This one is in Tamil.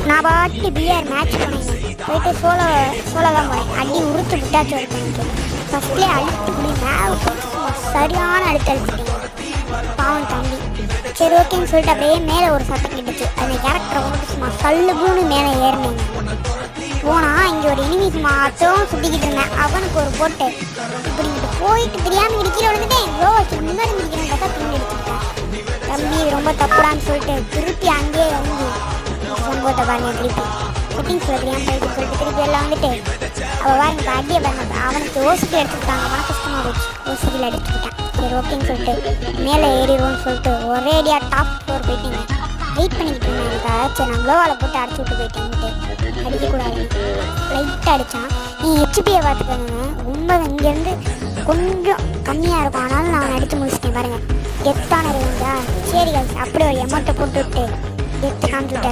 நான் பாட்டு பிஆர் மேட்ச் போனேங்க. போயிட்டு சோலோ தான் போனேன். அடி உறுத்து விட்டாச்சு ஒருத்தனுக்கு. ஃபஸ்ட்லேயே அழுத்து இப்படி மேலே சரியான அழுத்தடிச்சிட்டேங்க. பாவம் தம்பி. சரி ஓகேன்னு சொல்லிட்டு அப்படியே மேலே ஒரு சத்தம் கிட்டுச்சு. அந்த கேரக்டரை வந்துட்டு சும்மா கல்லுக்குன்னு மேலே ஏறினேங்க. போனால் இங்கே ஒரு எனிமீஸ் மாத்திரம் சுற்றிக்கிட்டு இருந்தேன். அவனுக்கு ஒரு போட்டு இப்படிங்கிட்டு போயிட்டு தெரியாமல் இடிக்கிற வந்துட்டேன். எவ்வளோ முன்னாடி முடிக்கிறேன் பார்த்தா பின்னாடி எடுத்துக்கிட்டேன். தம்பி ரொம்ப தப்புடான்னு சொல்லிட்டு திருப்பி அங்கேயே வந்து சம்பவத்தை பாருங்க. திருப்பி செட்டிங்ஸில் தெரியாமல் போயிட்டு சொல்லிட்டு திருப்பி எல்லாம் வந்துட்டு அவள் பாருங்க இப்போ அடியை பாருங்க. அவனுக்கு ஓசிக்கில் எடுத்துக்கிட்டாங்க. மன கஷ்டமாக போச்சு. ஓசிக்கில் எடுத்துக்கிட்டேன். சரி ஓகேன்னு சொல்லிட்டு மேலே ஏறிடுவோன்னு சொல்லிட்டு ஒரே அடியாக டாப் ஃப்ளோர் போயிட்டேங்க. வெயிட் பண்ணிக்கிட்டு இருந்தேன். எனக்கு சரி நான் க்ளோவால் போட்டு அடிச்சு விட்டு போயிட்டேன்ட்டு அடிக்கக்கூடாது. லைட்டாக அடித்தான். நீ ஹெச்பியை பார்த்துக்கோங்க. ரொம்ப இங்கேருந்து கொஞ்சம் கம்மியாக இருக்கும். ஆனாலும் நான் அடித்து முடிச்சிட்டேன் பாருங்கள். கெத்தான இருக்குங்களா? சரி அப்படி ஒரு எமௌண்ட்டை போட்டு விட்டு கெத்து காமிச்சு விட்டாரு.